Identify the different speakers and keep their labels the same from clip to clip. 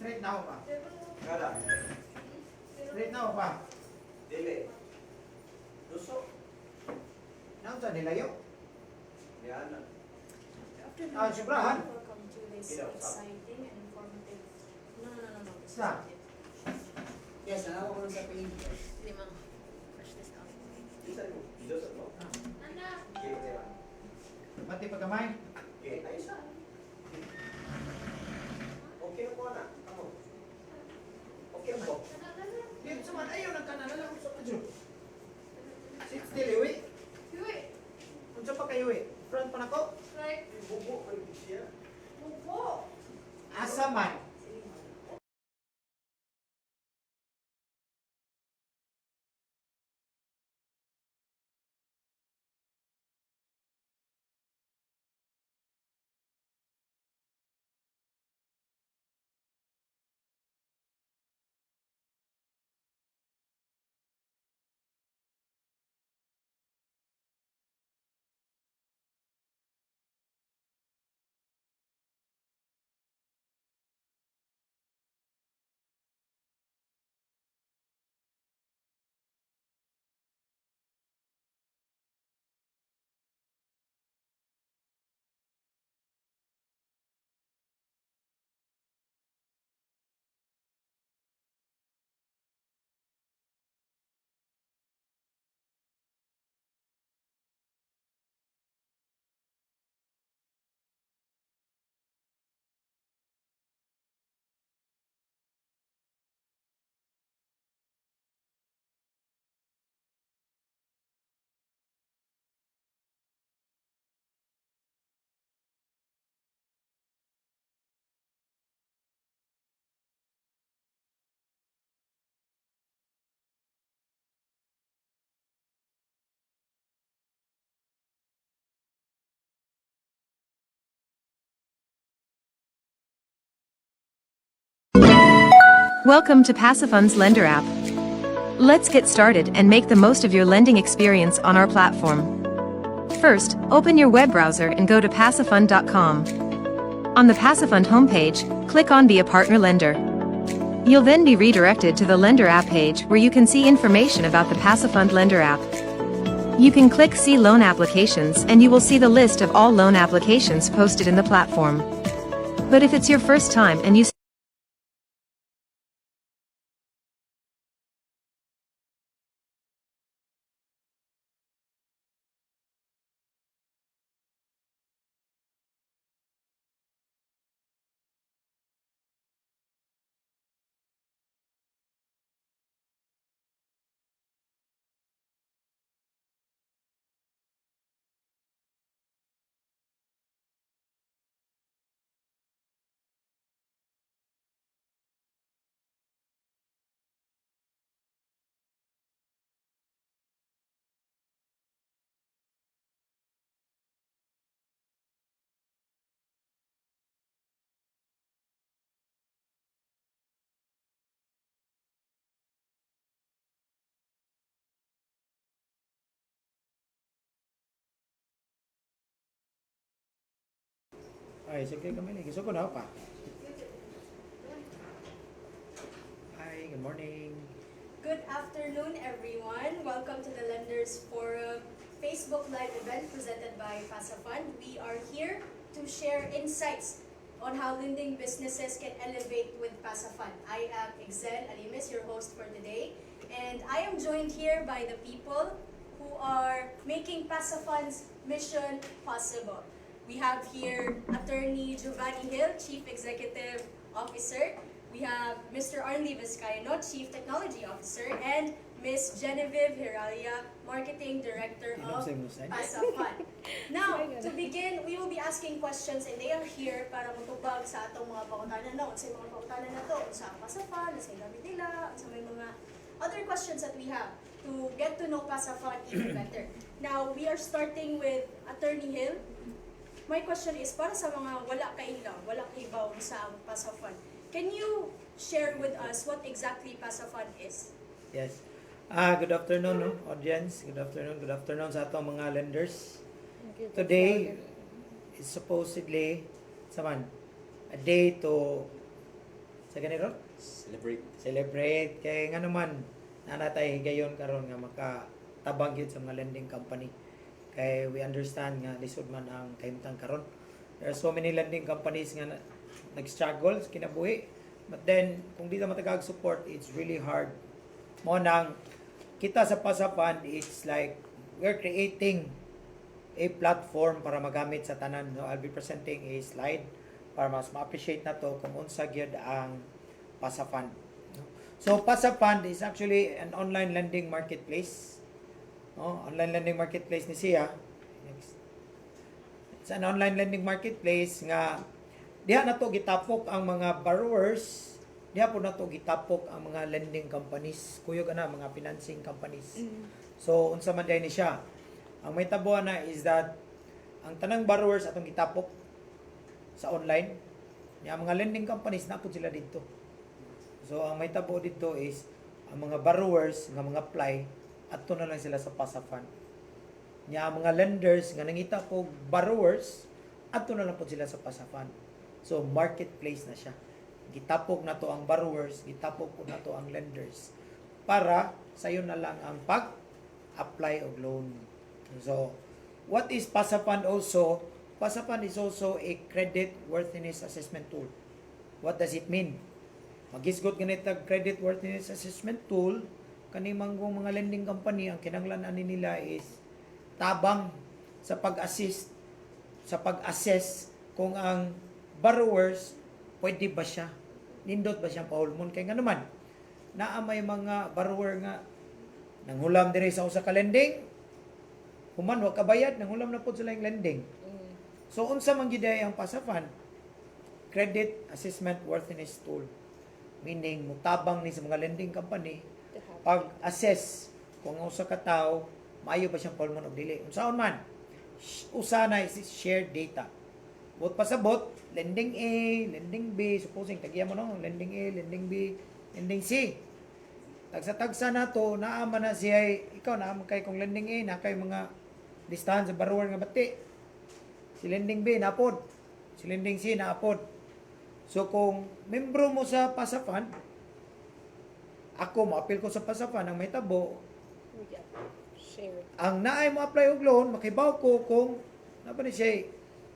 Speaker 1: Straight na ako pa.
Speaker 2: Kada?
Speaker 1: Straight na ako pa.
Speaker 2: Dili. Luso.
Speaker 1: Naon sa nilayo?
Speaker 2: Yan na.
Speaker 3: Afternoon,
Speaker 1: Ah, sobrahan.
Speaker 3: welcome to this
Speaker 2: Ilaw,
Speaker 3: exciting and informative. No.
Speaker 1: Sa?
Speaker 4: Yes, nanawa ko lang sa page.
Speaker 3: Limang. Brush this out.
Speaker 2: Isa mo. Luso mo.
Speaker 3: Anak!
Speaker 2: Okay, okay.
Speaker 1: Pati pagkamay.
Speaker 2: Okay, ayos na. Okay na po na. Ako. Okay na po.
Speaker 1: Dito sa man, ayaw nagkanala lang sa medyo. Sit still, iwi.
Speaker 3: Uy!
Speaker 1: Unsa pa kayo, iwi? Front pa nako?
Speaker 3: Right!
Speaker 2: Bubo ko yung siya.
Speaker 3: Bubo!
Speaker 1: Asa man.
Speaker 5: Welcome to Passifund's Lender app. Let's get started and make the most of your lending experience on our platform. First, open your web browser and go to passifund.com. On the Passifund homepage, click on Be a Partner Lender. You'll then be redirected to the Lender app page where you can see information about the Passifund Lender app. You can click See Loan Applications and you will see the list of all loan applications posted in the platform. But if it's your first time and you
Speaker 1: Ay, sige kami ni. Gusto ko na ako pa. Hi, good morning.
Speaker 3: Good afternoon, everyone. Welcome to the Lenders Forum Facebook Live event presented by Passifund. We are here to share insights on how lending businesses can elevate with Passifund. I am Excel Alimes, your host for today, and I am joined here by the people who are making Passifund's mission possible. We have here Attorney Giovanni Hill, Chief Executive Officer. We have Mr. Arnly Vizcaino, Chief Technology Officer, and Ms. Genevieve Hiralia, Marketing Director of Passifund. Now, to begin, we will be asking questions and they are here para matubag sa atong mga pautanan na. Sa mga pautanan na to, sa Passifund, sa gamit nila, sa may mga other questions that we have to get to know Passifund even better. Now, we are starting with Attorney Hill. My question is, para sa mga wala kailaw, wala kaibaw sa Passifund, can you share with us what exactly Passifund is?
Speaker 1: Yes. Good afternoon, no, audience. Good afternoon sa atong mga lenders. Today is supposedly a day to Sa ganito?
Speaker 2: Celebrate.
Speaker 1: Celebrate kay nga naman nanatay higayon karon nga makatabang gyud sa mga lending company. Kay we understand nga lisod man ang kahimtang karon. There are so many lending companies nga nag-struggle sa kinabuhi. But then kung di ta matagag support, it's really hard. Mo nang kita sa Pasapan, it's like we're creating a platform para magamit sa tanan. No, I'll be presenting a slide para mas ma-appreciate na to kung unsa gyud ang Pasapan. So Pasapan is actually an online lending marketplace. No, online lending marketplace ni siya. Next. It's an online lending marketplace nga diha na to gitapok ang mga borrowers, diha po na to gitapok ang mga lending companies, kuyog ana mga financing companies. So unsa man ni siya? Ang may tabuan na is that ang tanang borrowers atong gitapok sa online, niya mga lending companies na po sila dito. So ang may tabo dito is ang mga borrowers nga mga apply adto na lang sila sa Pasapan. Niya ang mga lenders nga nangita po borrowers adto na lang po sila sa Pasapan. So marketplace na siya. Gitapok na to ang borrowers, gitapok po na to ang lenders para sayo na lang ang pag-apply og loan. So what is Pasapan also? Pasapan is also a credit worthiness assessment tool. What does it mean? Magisgot ganit ang credit worthiness assessment tool, kanimang mga lending company ang kinahanglan ani nila is tabang sa pag-assess kung ang borrowers pwede ba siya, nindot ba siyang pahulmon. Kaya nga naman naa may mga borrower nga nanghulam diri sa usa ka lending, human wa kabayad, nanghulam na pud sila yung lending. So unsa man gid ang Pasapan? Credit assessment worthiness tool. Meaning mutabang ni sa mga lending company pag-assess kung ang usa ka tawo maayo ba siyang pahulmon og dili. Unsaon man, usa na is shared data. Bot pasabot, lending A, lending B, supposing tagya mo no, lending A, lending B, lending C. Tagsa-tagsa na to, naama na siya, ikaw naama kay kung lending A, na kay mga listahan sa borrower nga bati. Si lending B naapod, si lending C naapod. So kung membro mo sa Pasapan, ako mo-appeal ko sa Pasapan ang may tabo,
Speaker 6: Share.
Speaker 1: ang naay mo apply og loan, makibaw ko kung napa ni siya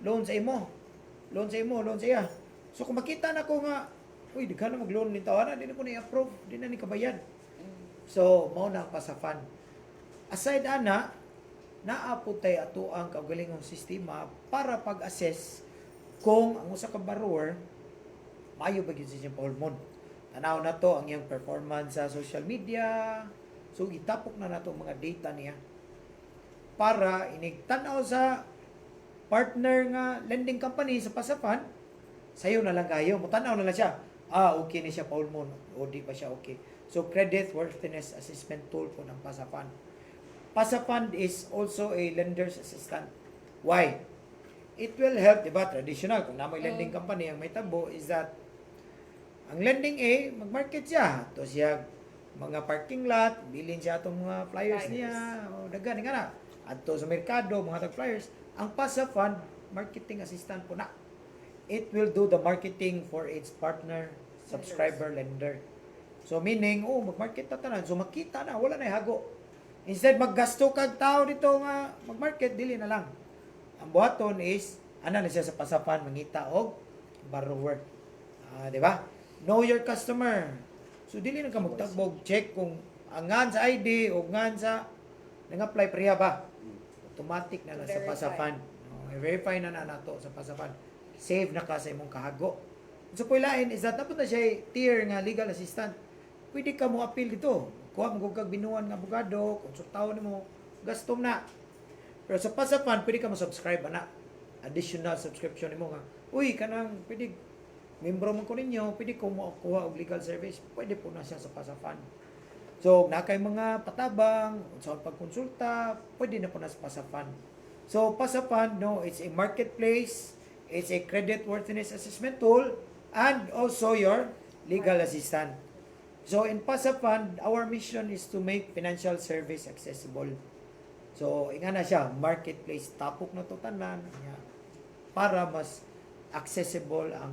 Speaker 1: loan sa imo. Loan sa imo, loan sa iya. So kung makita na ko nga, uy, di ka na mag-loan ni tawanan, di na ko na-approve, di na ni kabayad. So, mao na ang Pasapan. Aside ana, naaputay ato ang kaugalingong sistema para pag-assess kung ang usa ka borrower maayo ba gyud siya pahulmon. Tanaw na to ang iyang performance sa social media. So gitapok na nato mga data niya para inigtan-aw sa partner nga lending company sa Pasapan, sayo na lang kayo, mutanaw na lang siya. Okay ni siya pahulmon o di pa siya okay. So credit worthiness assessment tool po ng Pasapan. Pasapan is also a lender's assistant. Why? It will help, diba, traditional, kung namoy lending company, ang may tabo is that ang lending A, mag-market siya. To siya, mga parking lot, bilhin siya itong mga flyers niya, o dagan, nga na. At to sa merkado, mga tag-flyers. Ang Pasapan, marketing assistant po na. It will do the marketing for its partner, subscriber, lender. So meaning, mag-market na tanan. So makita na, wala na hago. Instead, maggasto kag tao dito nga mag-market, dili na lang. Ang buhaton is, ana na siya sa Pasapan, mangita og borrower. Di ba? Know your customer. So, dili na ka magtagbog, check kung angan sa ID o ngan sa nang-apply priya ba. Automatic na sa Pasapan. I-verify na nato sa Pasapan. Save na ka sa imong kahago. So, puilain is that dapat na siya tier nga legal assistant. Pwede ka mo appeal dito. Kuha mo kag binuan nga abogado, konsultaw nimo, gastom na. Pero sa Pasapan, pwede ka mo-subscribe na. Additional subscription nimo nga. Uy, kanang pwede membro mo ko ninyo, pwede ko mo kuha og legal service. Pwede po na siya sa Pasapan. So, na kay mga patabang, sa pagkonsulta, pwede na po na sa Pasapan. So, Pasapan, no, it's a marketplace, it's a credit worthiness assessment tool, and also your legal assistant. So, in Pasapan, our mission is to make financial service accessible. So, inga na siya, marketplace, tapok na to tanan, para mas accessible ang